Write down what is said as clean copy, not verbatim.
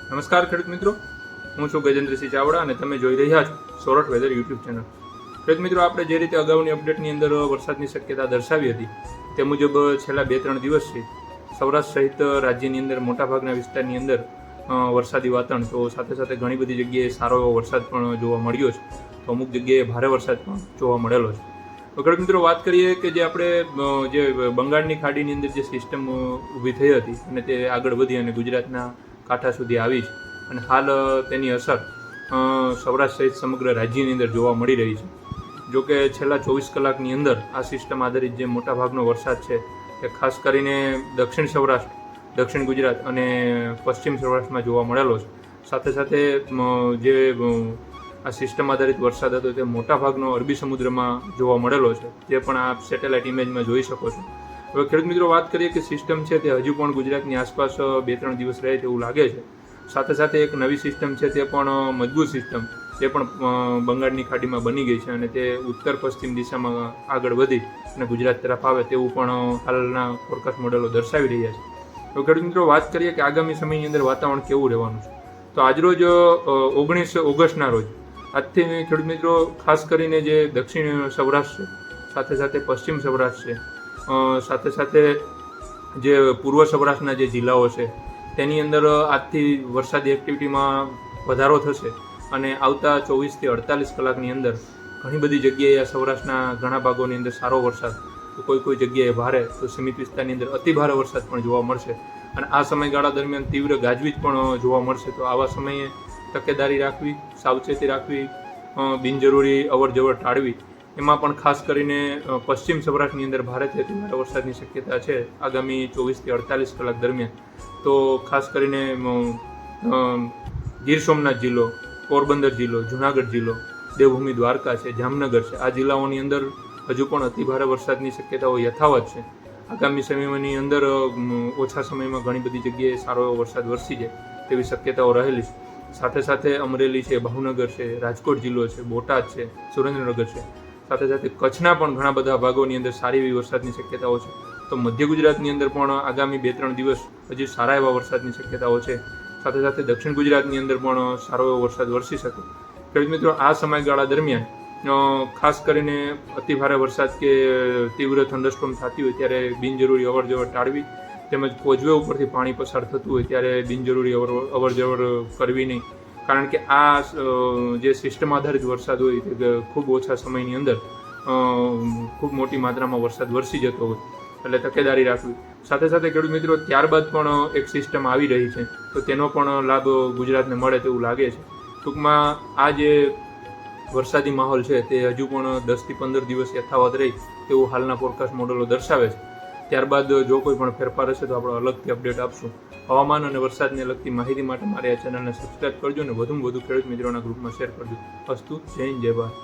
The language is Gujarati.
નમસ્કાર ખેડૂત મિત્રો, હું છું ગજેન્દ્રસિંહ ચાવડા અને તમે જોઈ રહ્યા છો સોરઠ વેધર યુટ્યુબ ચેનલ. ખેડૂત મિત્રો, આપણે જે રીતે અગાઉની અપડેટની અંદર વરસાદની શક્યતા દર્શાવી હતી તે મુજબ છેલ્લા 2-3 દિવસથી સૌરાષ્ટ્ર સહિત રાજ્યની અંદર મોટાભાગના વિસ્તારની અંદર વરસાદી વાતાવરણ, તો સાથે સાથે ઘણી બધી જગ્યાએ સારો એવો વરસાદ પણ જોવા મળ્યો છે, તો અમુક જગ્યાએ ભારે વરસાદ પણ જોવા મળેલો છે. તો ખેડૂત મિત્રો, વાત કરીએ કે જે આપણે જે બંગાળની ખાડીની અંદર જે સિસ્ટમ ઊભી થઈ હતી અને તે આગળ વધી અને ગુજરાતના કાંઠા સુધી આવી છે અને હાલ તેની અસર સૌરાષ્ટ્ર સહિત સમગ્ર રાજ્યની અંદર જોવા મળી રહી છે. જોકે છેલ્લા 24 કલાકની અંદર આ સિસ્ટમ આધારિત જે મોટાભાગનો વરસાદ છે તે ખાસ કરીને દક્ષિણ સૌરાષ્ટ્ર, દક્ષિણ ગુજરાત અને પશ્ચિમ સૌરાષ્ટ્રમાં જોવા મળેલો છે. સાથે સાથે જે આ સિસ્ટમ આધારિત વરસાદ હતો તે મોટાભાગનો અરબી સમુદ્રમાં જોવા મળેલો છે, જે પણ આપ સેટેલાઇટ ઇમેજમાં જોઈ શકો છો. હવે ખેડૂત મિત્રો, વાત કરીએ કે સિસ્ટમ છે તે હજુ પણ ગુજરાતની આસપાસ 2-3 દિવસ રહે તેવું લાગે છે. સાથે સાથે એક નવી સિસ્ટમ છે તે પણ મજબૂત સિસ્ટમ, તે પણ બંગાળની ખાડીમાં બની ગઈ છે અને તે ઉત્તર પશ્ચિમ દિશામાં આગળ વધી અને ગુજરાત તરફ આવે તેવું પણ હાલના ફોરકાસ્ટ મોડેલો દર્શાવી રહ્યા છે. તો ખેડૂત મિત્રો, વાત કરીએ કે આગામી સમયની અંદર વાતાવરણ કેવું રહેવાનું છે, તો આજરોજ 19 ઓગસ્ટના રોજ આજથી ખેડૂત મિત્રો ખાસ કરીને જે દક્ષિણ સૌરાષ્ટ્ર છે, સાથે સાથે પશ્ચિમ સૌરાષ્ટ્ર છે, સાથે સાથે જે પૂર્વ સૌરાષ્ટ્રના જે જિલ્લાઓ છે તેની અંદર આજથી વરસાદી એક્ટિવિટીમાં વધારો થશે અને આવતા 24 થી 48 કલાકની અંદર ઘણી બધી જગ્યાએ આ સૌરાષ્ટ્રના ઘણા ભાગોની અંદર સારો વરસાદ, તો કોઈ જગ્યાએ ભારે, તો સીમિત વિસ્તારની અંદર અતિ ભારે વરસાદ પણ જોવા મળશે અને આ સમયગાળા દરમિયાન તીવ્ર ગાજવીજ પણ જોવા મળશે. તો આવા સમયે તકેદારી રાખવી, સાવચેતી રાખવી, બિનજરૂરી અવરજવર ટાળવી. એમાં પણ ખાસ કરીને પશ્ચિમ સૌરાષ્ટ્રની અંદર ભારેથી અતિ ભારે વરસાદની શક્યતા છે આગામી 24 થી 48 કલાક દરમિયાન. તો ખાસ કરીને ગીર સોમનાથ જિલ્લો, પોરબંદર જિલ્લો, જુનાગઢ જિલ્લો, દેવભૂમિ દ્વારકા છે, જામનગર છે, આ જિલ્લાઓની અંદર હજુ પણ અતિ ભારે વરસાદની શક્યતાઓ યથાવત છે. આગામી સમયની અંદર ઓછા સમયમાં ઘણી બધી જગ્યાએ સારો એવો વરસાદ વરસી જાય તેવી શક્યતાઓ રહેલી છે. સાથે સાથે અમરેલી છે, ભાવનગર છે, રાજકોટ જિલ્લો છે, બોટાદ છે, સુરેન્દ્રનગર છે, સાથે સાથે કચ્છના પણ ઘણા બધા ભાગોની અંદર સારી એવી વરસાદની શક્યતાઓ છે. તો મધ્ય ગુજરાતની અંદર પણ આગામી 2-3 દિવસ હજી સારા એવા વરસાદની શક્યતાઓ છે. સાથે સાથે દક્ષિણ ગુજરાતની અંદર પણ સારો એવો વરસાદ વરસી શકે. ખેડૂત મિત્રો, આ સમયગાળા દરમિયાન ખાસ કરીને અતિ ભારે વરસાદ કે તીવ્ર થંડરસ્ટોર્મ થતી હોય ત્યારે બિનજરૂરી અવરજવર ટાળવી, તેમજ કોઝવે ઉપરથી પાણી પસાર થતું હોય ત્યારે બિનજરૂરી અવરજવર કરવી નહીં. કારણ કે આ જે સિસ્ટમ આધારિત વરસાદ હોય તે ખૂબ ઓછા સમયની અંદર ખૂબ મોટી માત્રામાં વરસાદ વરસી જતો હોય, એટલે તકેદારી રાખવી. સાથે સાથે ખેડૂત મિત્રો, ત્યારબાદ પણ એક સિસ્ટમ આવી રહી છે, તો તેનો પણ લાભ ગુજરાતને મળે તેવું લાગે છે. ટૂંકમાં આ જે વરસાદી માહોલ છે તે હજુ પણ 10 થી 15 દિવસ યથાવત રહી તેવું હાલના ફોરકાસ્ટ મોડેલો દર્શાવે છે. ત્યારબાદ જો કોઈ પણ ફેરફાર હશે તો આપણે અલગથી અપડેટ આપશું. હવામાન અને વરસાદને લગતી માહિતી માટે મારી આ ચેનલને સબસ્ક્રાઈબ કરજો અને વધુમાં વધુ ખેડૂત મિત્રોના ગ્રુપમાં શેર કરજો. અસ્તુ, જય હિન્દ, જય ભારત.